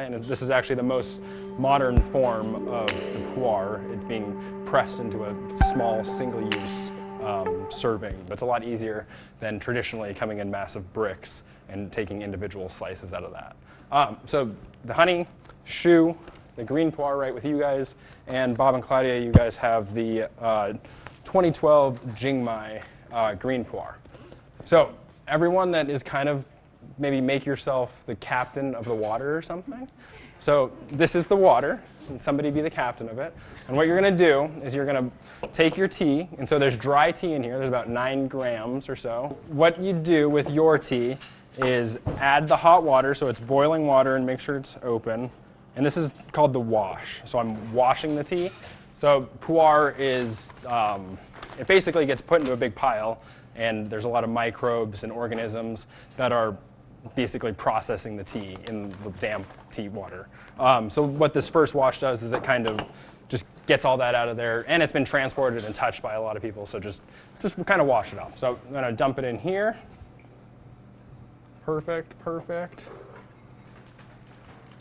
and this is actually the most modern form of the pu'er. It's being pressed into a small single-use serving. But it's a lot easier than traditionally coming in massive bricks and taking individual slices out of that. So the honey, Shu, the green pu'er right with you guys, and Bob and Claudia, you guys have the 2012 Jingmai green pu'er. So everyone that is kind of, maybe make yourself the captain of the water or something. So this is the water, and somebody be the captain of it. And what you're going to do is you're going to take your tea, and so there's dry tea in here. There's about 9 grams or so. What you do with your tea is add the hot water, so it's boiling water, and make sure it's open. And this is called the wash. So I'm washing the tea. So pu'er is, it basically gets put into a big pile, and there's a lot of microbes and organisms that are basically processing the tea in the damp tea water. So what this first wash does is it kind of just gets all that out of there, and it's been transported and touched by a lot of people, so just kind of wash it off. So I'm gonna dump it in here. Perfect, perfect.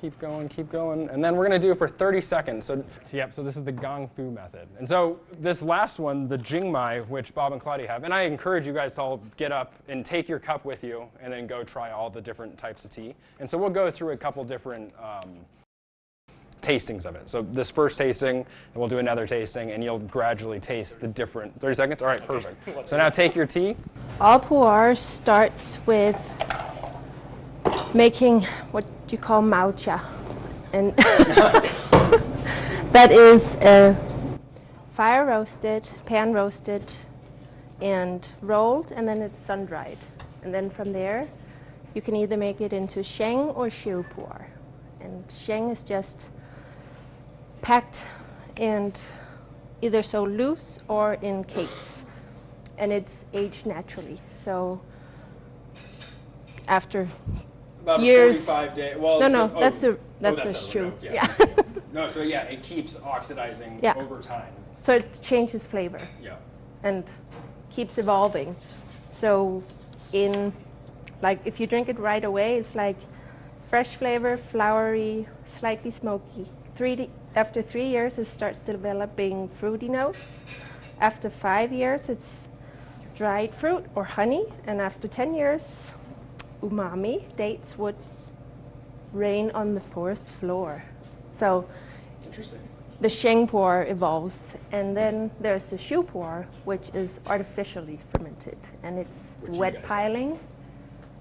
Keep going, and then we're gonna do it for 30 seconds. So this is the Gong Fu method. And so this last one, the Jingmai, which Bob and Claudia have, and I encourage you guys to all get up and take your cup with you and then go try all the different types of tea. And so we'll go through a couple different tastings of it. So this first tasting, and we'll do another tasting, and you'll gradually taste the different, 30 seconds? All right, perfect. So now take your tea. All pu'er starts with making what you call matcha, and that is fire roasted, pan roasted, and rolled, and then it's sun dried. And then from there, you can either make it into sheng or shu pu'er. And sheng is just packed and either so loose or in cakes, and it's aged naturally. So after about years. 45 days. Well, that's a Shu. Yeah. No, so yeah, it keeps oxidizing over time. So it changes flavor. Yeah. And keeps evolving. So if you drink it right away, it's like fresh flavor, flowery, slightly smoky. After 3 years, it starts developing fruity notes. After 5 years, it's dried fruit or honey. And after 10 years, umami, dates, woods, rain on the forest floor. So interesting. The sheng pu'er evolves, and then there's the shu pu'er, which is artificially fermented, and it's wet piling.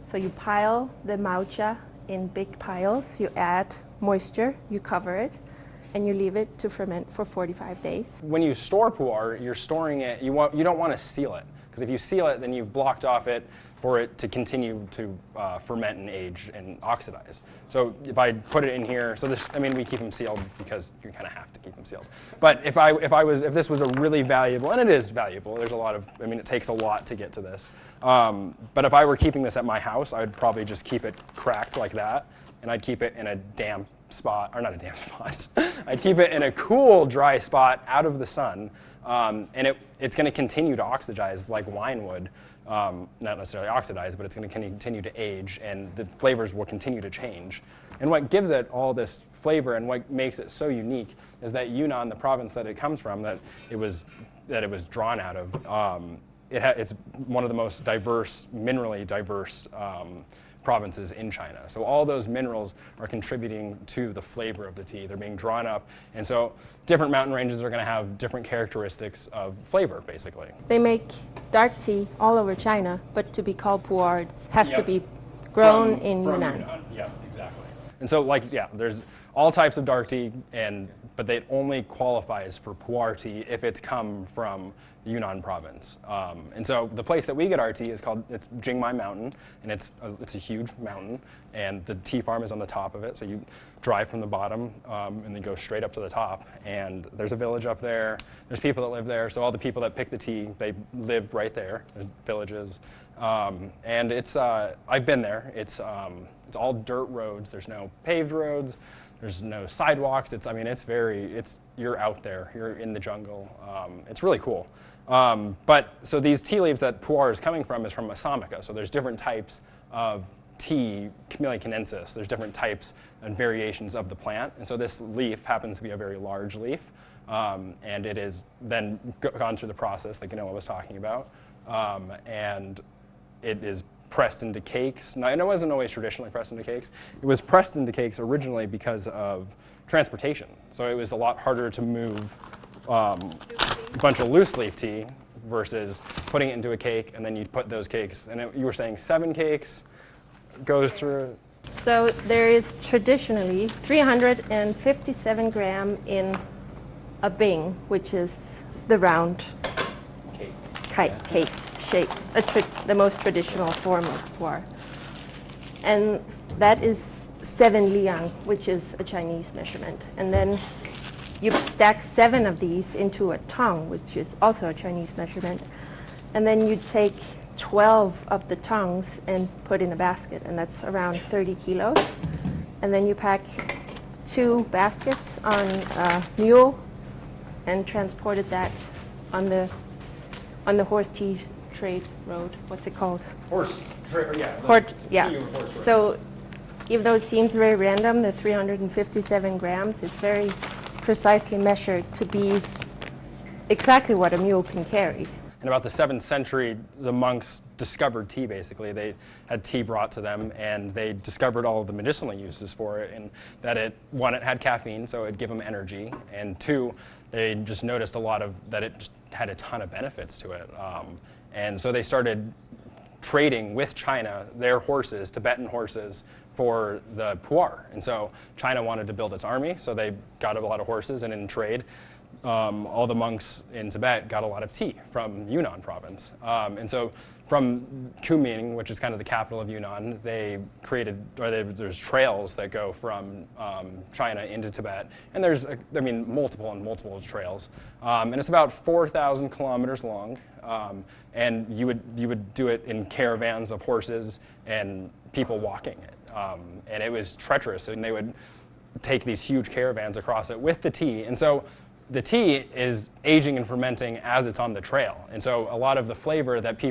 So you pile the matcha in big piles, you add moisture, you cover it, and you leave it to ferment for 45 days. When you store pu'er, you're storing it, you don't want to seal it, because if you seal it, then you've blocked off it for it to continue to ferment and age and oxidize. So if I put it in here, we keep them sealed because you kind of have to keep them sealed. But if this was a really valuable, and it is valuable, there's a lot of, it takes a lot to get to this. But if I were keeping this at my house, I would probably just keep it cracked like that, and I'd keep it in a damp spot, or not a damp spot. I'd keep it in a cool, dry spot out of the sun, and it's going to continue to oxidize like wine would. Not necessarily oxidize, but it's going to continue to age, and the flavors will continue to change. And what gives it all this flavor and what makes it so unique is that Yunnan, the province that it comes from, that it was drawn out of, it's one of the most minerally diverse provinces in China. So all those minerals are contributing to the flavor of the tea. They're being drawn up, and so different mountain ranges are going to have different characteristics of flavor, basically. They make dark tea all over China, but to be called pu'er, it has to be grown in Yunnan. Yeah, exactly. And so, there's all types of dark tea, but it only qualifies for pu'er tea if it's come from Yunnan province. And so the place that we get our tea it's Jingmai Mountain, and it's a huge mountain, and the tea farm is on the top of it. So you drive from the bottom and then go straight up to the top, and there's a village up there. There's people that live there. So all the people that pick the tea, they live right there. There's villages, and it's I've been there. It's all dirt roads. There's no paved roads. There's no sidewalks. You're out there. You're in the jungle. It's really cool. So these tea leaves that pu'er is coming from is from Assamica. So there's different types of tea, Camellia chinensis. There's different types and variations of the plant, and so this leaf happens to be a very large leaf, and it is then gone through the process that Ganoa was talking about, and it is pressed into cakes. Now, it wasn't always traditionally pressed into cakes. It was pressed into cakes originally because of transportation. So it was a lot harder to move a bunch of loose leaf tea versus putting it into a cake, and then you put those cakes. And you were saying 7 cakes go through. So there is traditionally 357 gram in a bing, which is the round cake shape, the most traditional form of pu'er. And that is 7 liang, which is a Chinese measurement. And then you stack 7 of these into a tong, which is also a Chinese measurement. And then you take 12 of the tongs and put in a basket, and that's around 30 kilos. And then you pack 2 baskets on a mule and transported that on the horse tea trade road. What's it called? Yeah. So even though it seems very random, the 357 grams, it's very precisely measured to be exactly what a mule can carry. In about the 7th century, the monks discovered tea, basically. They had tea brought to them, and they discovered all of the medicinal uses for it, and that one, it had caffeine, so it'd give them energy, and 2, they just noticed that it just had a ton of benefits to it. And so they started trading with China their horses, Tibetan horses, for the pu'er. And so China wanted to build its army, so they got a lot of horses, and in trade, all the monks in Tibet got a lot of tea from Yunnan province. And so from Kunming, which is kind of the capital of Yunnan, there's trails that go from China into Tibet. And there's, multiple trails. And it's about 4,000 kilometers long. And you would do it in caravans of horses and people walking it. And it was treacherous, and they would take these huge caravans across it with the tea. And so the tea is aging and fermenting as it's on the trail. And so a lot of the flavor that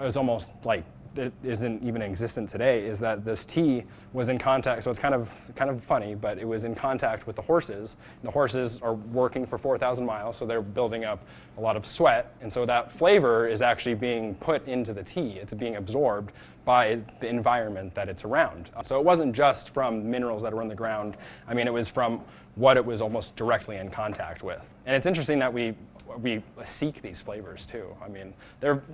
is almost like that isn't even existent today is that this tea was in contact, so it's kind of funny, but it was in contact with the horses. And the horses are working for 4,000 miles, so they're building up a lot of sweat, and so that flavor is actually being put into the tea. It's being absorbed by the environment that it's around. So it wasn't just from minerals that were in the ground. It was from what it was almost directly in contact with. And it's interesting that we seek these flavors too.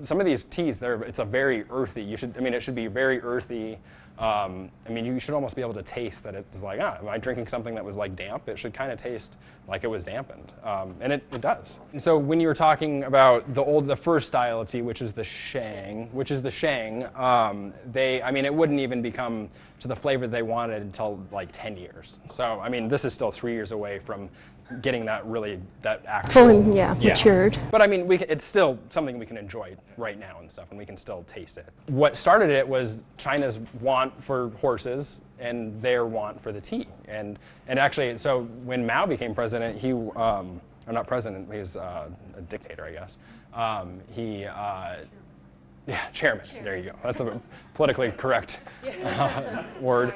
Some of these teas, it's a very earthy. It should be very earthy. You should almost be able to taste that it's like, am I drinking something that was like damp? It should kind of taste like it was dampened, and it does. And so when you were talking about the first style of tea, which is the Shang, it wouldn't even become to the flavor they wanted until like 10 years. So this is still 3 years away from getting that actual matured. But it's still something we can enjoy right now and stuff, and we can still taste it. What started it was China's want for horses and their want for the tea. And actually, so when Mao became president, or not president, he was a dictator, I guess. Chairman. There you go. That's the politically correct word.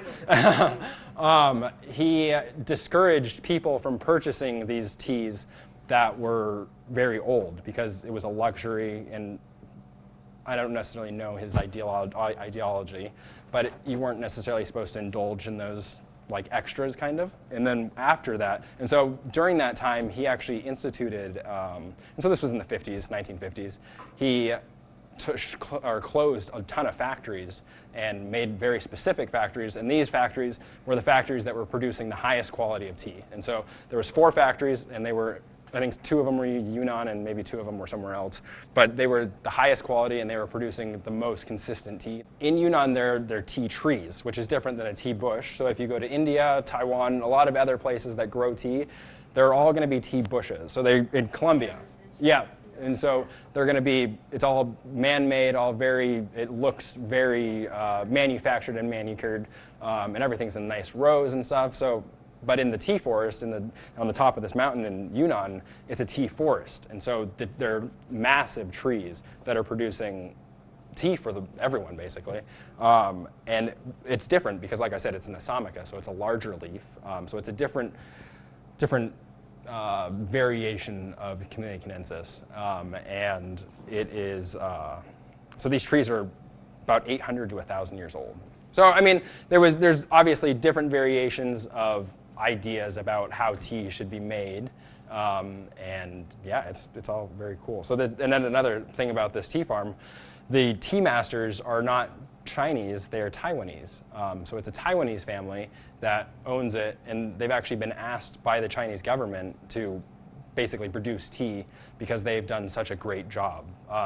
He discouraged people from purchasing these teas that were very old because it was a luxury, and I don't necessarily know his ideology, but you weren't necessarily supposed to indulge in those like extras, kind of. And then after that, and so during that time, he actually instituted, and so this was in the 1950s, he closed a ton of factories and made very specific factories, and these factories were the factories that were producing the highest quality of tea. And so there was 4 factories, and they were, I think 2 of them were Yunnan and maybe 2 of them were somewhere else, but they were the highest quality and they were producing the most consistent tea. In Yunnan, they're tea trees, which is different than a tea bush. So if you go to India, Taiwan, a lot of other places that grow tea, they're all going to be tea bushes. So in Colombia, and so they're going to be, it's all man-made, it looks very manufactured and manicured, and everything's in nice rows and stuff. So, but in the tea forest, on the top of this mountain in Yunnan, it's a tea forest. And so they're massive trees that are producing tea for everyone, basically. And it's different because, like I said, it's an Assamica, so it's a larger leaf. So it's a different variation of the Camellia canadensis. And it is, so these trees are about 800 to 1,000 years old. So, I mean, there's obviously different variations of ideas about how tea should be made. And yeah, it's all very cool. So and then another thing about this tea farm, the tea masters are not Chinese, they are Taiwanese. So it's a Taiwanese family that owns it, and they've actually been asked by the Chinese government to basically produce tea because they've done such a great job.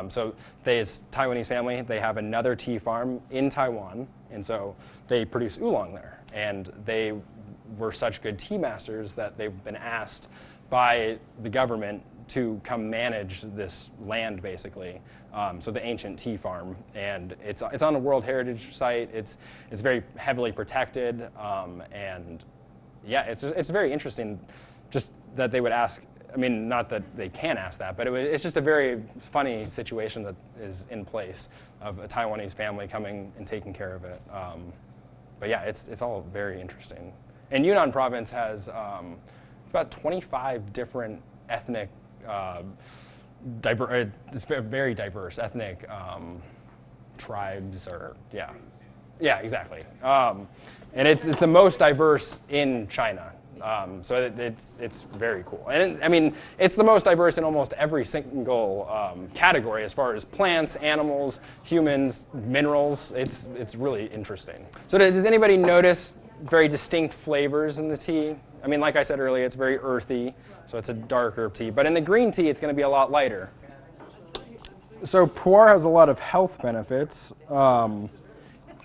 So this Taiwanese family, they have another tea farm in Taiwan, and so they produce oolong there. And they were such good tea masters that they've been asked by the government to come manage this land, basically. So the ancient tea farm, and it's on a World Heritage Site. It's very heavily protected, and yeah, it's very interesting, just that they would ask. I mean, not that they can ask that, but it's just a very funny situation that is in place of a Taiwanese family coming and taking care of it. But yeah, it's all very interesting. And Yunnan province has it's about 25 different ethnic, it's very diverse ethnic tribes, or yeah, exactly. And it's the most diverse in China. So it's very cool. And I mean, it's the most diverse in almost every single category as far as plants, animals, humans, minerals. It's really interesting. So does anybody notice very distinct flavors in the tea? I mean, like I said earlier, it's very earthy, so it's a darker tea. But in the green tea, it's going to be a lot lighter. So Puerh has a lot of health benefits.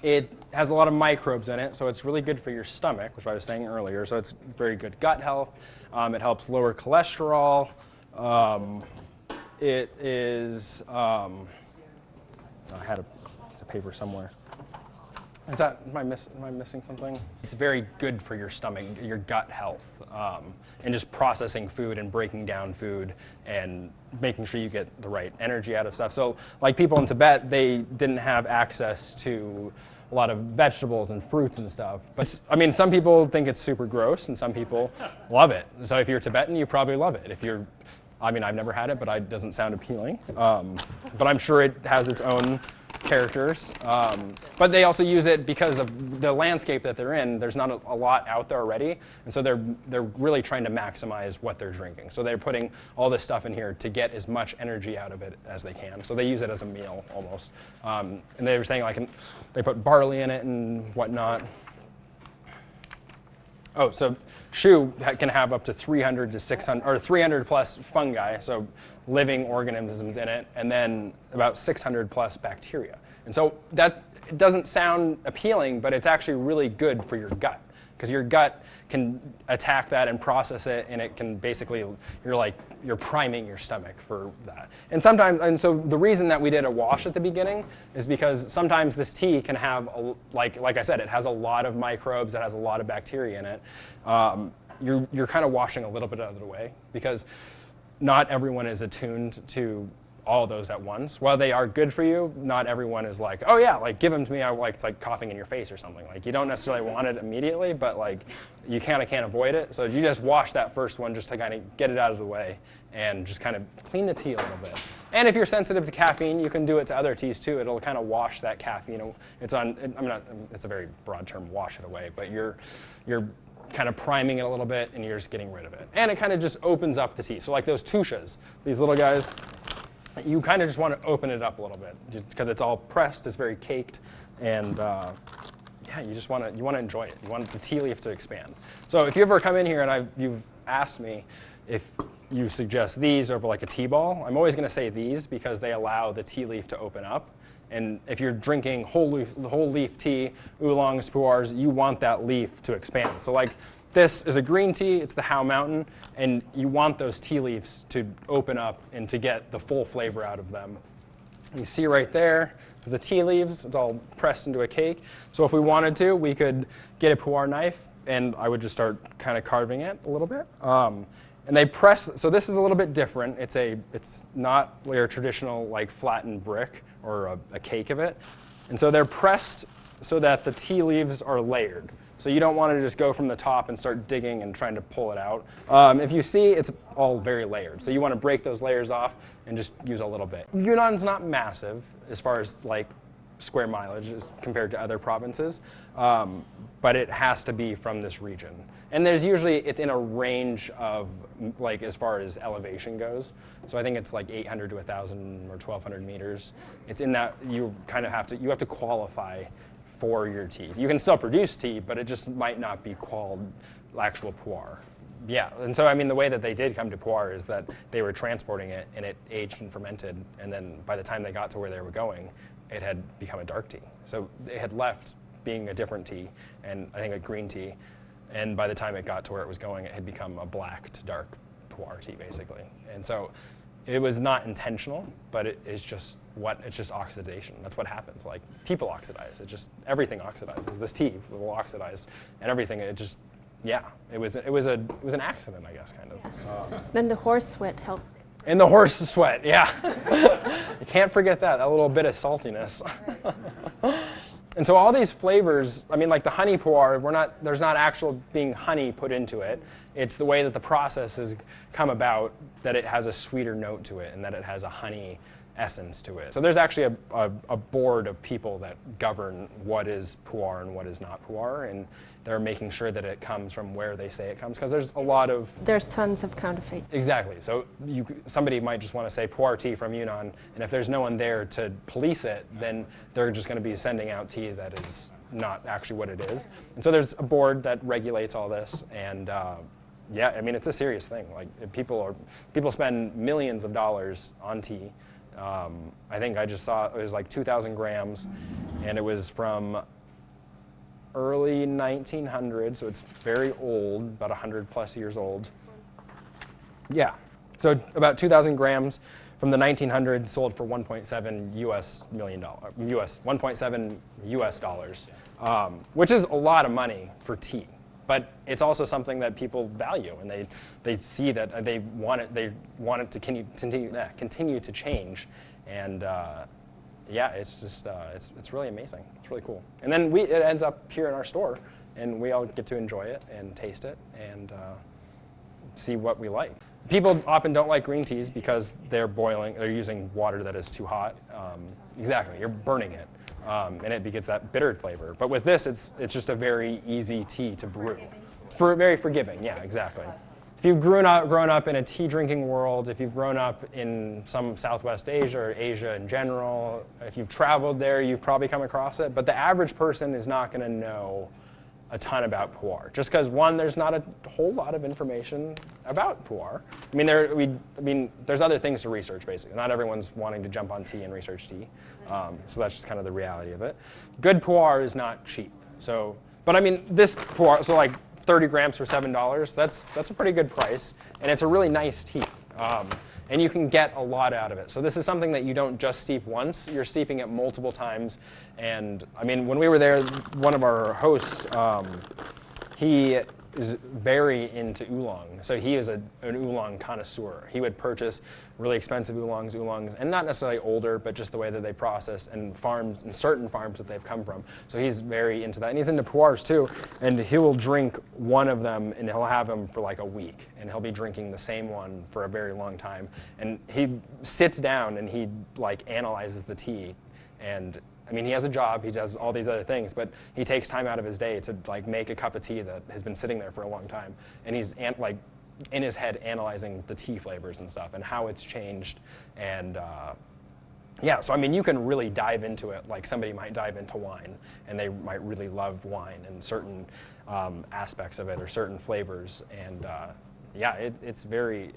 It has a lot of microbes in it, so it's really good for your stomach, which I was saying earlier. So it's very good gut health. It helps lower cholesterol. It is, I had a piece of paper somewhere. Am I missing something? It's very good for your stomach, your gut health, and just processing food and breaking down food and making sure you get the right energy out of stuff. So like people in Tibet, they didn't have access to a lot of vegetables and fruits and stuff. But I mean, some people think it's super gross and some people love it. So if you're Tibetan, you probably love it. I mean, I've never had it, but it doesn't sound appealing. But I'm sure it has its own characters. But they also use it because of the landscape that they're in. There's not a lot out there already. And so they're really trying to maximize what they're drinking. So they're putting all this stuff in here to get as much energy out of it as they can. So they use it as a meal almost. And they were saying like they put barley in it and whatnot. Oh, so shu can have up to 300 to 600, or 300 plus fungi, so living organisms in it, and then about 600 plus bacteria. And so that it doesn't sound appealing, but it's actually really good for your gut, because your gut can attack that and process it, and it can basically, you're priming your stomach for that. And so the reason that we did a wash at the beginning is because sometimes this tea can have, like I said, it has a lot of microbes, it has a lot of bacteria in it. You're kind of washing a little bit out of the way, because not everyone is attuned to all those at once. While they are good for you, not everyone is like, oh yeah, like give them to me, it's like coughing in your face or something. Like you don't necessarily want it immediately, but like you kind of can't avoid it. So you just wash that first one just to kind of get it out of the way and just kind of clean the tea a little bit. And if you're sensitive to caffeine, you can do it to other teas too. It'll kind of wash that caffeine. It's a very broad term, wash it away, but you're kind of priming it a little bit and you're just getting rid of it. And it kind of just opens up the tea. So like those tushas, these little guys, you kind of just want to open it up a little bit because it's all pressed, it's very caked, and yeah, you want to enjoy it. You want the tea leaf to expand. So if you ever come in here and you've asked me if you suggest these over like a tea ball, I'm always going to say these because they allow the tea leaf to open up. And if you're drinking whole leaf tea, oolongs, pu'ers, you want that leaf to expand. So like this is a green tea, it's the How Mountain, and you want those tea leaves to open up and to get the full flavor out of them. You see right there, the tea leaves, it's all pressed into a cake. So if we wanted to, we could get a pu'er knife and I would just start kind of carving it a little bit. And they press, so this is a little bit different. It's not your traditional like flattened brick or a cake of it. And so they're pressed so that the tea leaves are layered. So you don't want to just go from the top and start digging and trying to pull it out. If you see, it's all very layered. So you want to break those layers off and just use a little bit. Yunnan's not massive as far as like square mileage as compared to other provinces, but it has to be from this region. And there's usually, it's in a range of like as far as elevation goes. So I think it's like 800 to 1,000 or 1,200 meters. It's in that you kind of have to qualify for your teas. You can still produce tea, but it just might not be called actual pu'er. Yeah, and so I mean the way that they did come to pu'er is that they were transporting it and it aged and fermented, and then by the time they got to where they were going, it had become a dark tea. So it had left being a different tea, and I think a green tea, and by the time it got to where it was going, it had become a black to dark pu'er tea basically. And so it was not intentional, but it's just oxidation. That's what happens. Like people oxidize. Everything oxidizes. This tea will oxidize, and everything. It was an accident, I guess, kind of. Yeah. Then the horse sweat helped. And the horse sweat, yeah. You can't forget that little bit of saltiness. And so all these flavors, I mean, like the honey pu'er, there's not actual being honey put into it. It's the way that the process has come about that it has a sweeter note to it and that it has a honey essence to it. So there's actually a board of people that govern what is pu'er and what is not pu'er, and they're making sure that it comes from where they say it comes, because there's tons of counterfeit. Exactly. So somebody might just want to say pu'er tea from Yunnan, and if there's no one there to police it, then they're just going to be sending out tea that is not actually what it is. And so there's a board that regulates all this, and yeah, I mean it's a serious thing. Like people spend millions of dollars on tea. I think I just saw it was like 2,000 grams, and it was from early 1900s, so it's very old, about 100 plus years old. Yeah, so about 2,000 grams from the 1900s, sold for 1.7 US dollars, which is a lot of money for tea. But it's also something that people value, and they see that they want it to continue to change, and yeah, it's just it's really amazing. It's really cool. And then it ends up here in our store, and we all get to enjoy it and taste it and see what we like. People often don't like green teas because they're using water that is too hot. Exactly, you're burning it. And it gets that bitter flavor. But with this, it's just a very easy tea to brew. Very forgiving, yeah, exactly. If you've grown up in a tea drinking world, if you've grown up in some Southwest Asia or Asia in general, if you've traveled there, you've probably come across it. But the average person is not going to know a ton about pu'er, just because one, there's not a whole lot of information about pu'er. I mean, there's other things to research basically. Not everyone's wanting to jump on tea and research tea, so that's just kind of the reality of it. Good pu'er is not cheap. So, but I mean, this pu'er, so like 30 grams for $7. That's a pretty good price, and it's a really nice tea. And you can get a lot out of it. So this is something that you don't just steep once, you're steeping it multiple times. And I mean, when we were there, one of our hosts, he is very into oolong. So he is an oolong connoisseur. He would purchase really expensive oolongs, and not necessarily older, but just the way that they process and certain farms that they've come from. So he's very into that. And he's into pu'ers too, and he will drink one of them and he'll have them for like a week, and he'll be drinking the same one for a very long time. And he sits down and he like analyzes the tea, and I mean, he has a job, he does all these other things, but he takes time out of his day to like make a cup of tea that has been sitting there for a long time. And he's like in his head analyzing the tea flavors and stuff and how it's changed. And yeah, so I mean, you can really dive into it like somebody might dive into wine, and they might really love wine and certain aspects of it or certain flavors. And yeah, it's very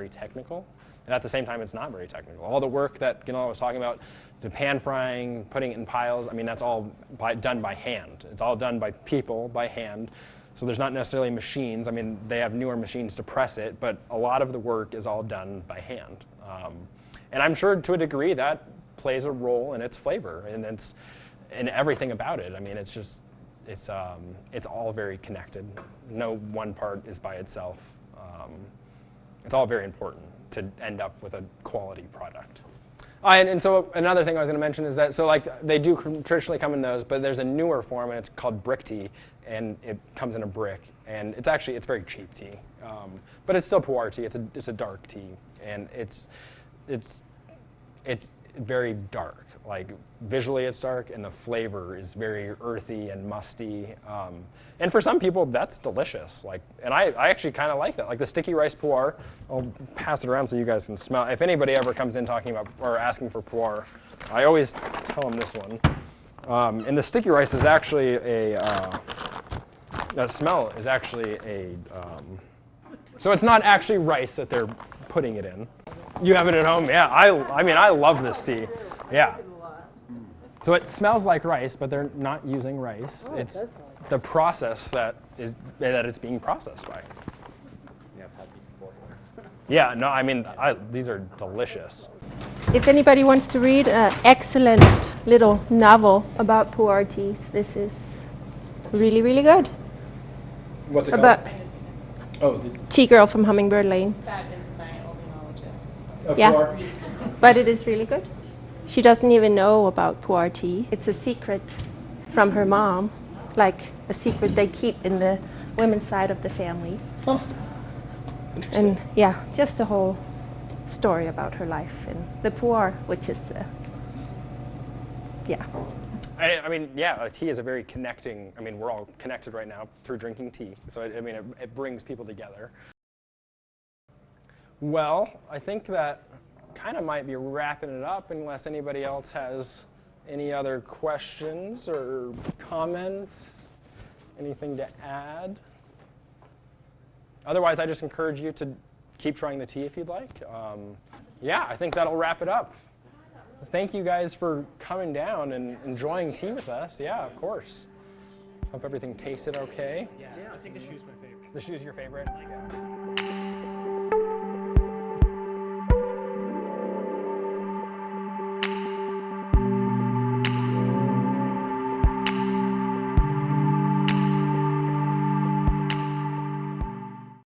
technical. And at the same time, it's not very technical. All the work that Gunilla was talking about, the pan frying, putting it in piles, I mean, that's all done by hand. It's all done by people, by hand. So there's not necessarily machines. I mean, they have newer machines to press it, but a lot of the work is all done by hand. And I'm sure to a degree that plays a role in its flavor and everything about it. I mean, it's all very connected. No one part is by itself. It's all very important to end up with a quality product. And so another thing I was going to mention is that, so like they do traditionally come in those, but there's a newer form, and it's called brick tea, and it comes in a brick, and it's very cheap tea, but it's still Puerh tea. It's a dark tea, and it's very dark. Like visually it's dark, and the flavor is very earthy and musty. And for some people that's delicious. Like, and I actually kind of like that. Like the sticky rice Puerh, I'll pass it around so you guys can smell. If anybody ever comes in talking about or asking for Puerh, I always tell them this one. And the sticky rice is actually the smell is actually so it's not actually rice that they're putting it in. You have it at home? Yeah, I mean, I love this tea. Yeah. So it smells like rice, but they're not using rice. Oh, it's the process that it's being processed by. Yeah, I've had these before. Yeah, no, I mean, these are delicious. If anybody wants to read an excellent little novel about Puerh teas, this is really, really good. What's it About Oh, Tea Girl from Hummingbird Lane. That is my only knowledge of. Yeah. Puerh. But it is really good. She doesn't even know about Puerh tea. It's a secret from her mom, like a secret they keep in the women's side of the family. Huh. Interesting. And yeah, just a whole story about her life and the Puerh, which is yeah. I mean, yeah, tea is a very connecting. I mean, we're all connected right now through drinking tea. So I mean, it brings people together. Well, I think that kind of might be wrapping it up unless anybody else has any other questions or comments, anything to add. Otherwise, I just encourage you to keep trying the tea if you'd like. Yeah, I think that'll wrap it up. Thank you guys for coming down and enjoying tea with us. Yeah, of course. Hope everything tasted okay. Yeah, I think the shoe's my favorite. The shoe's your favorite? Yeah.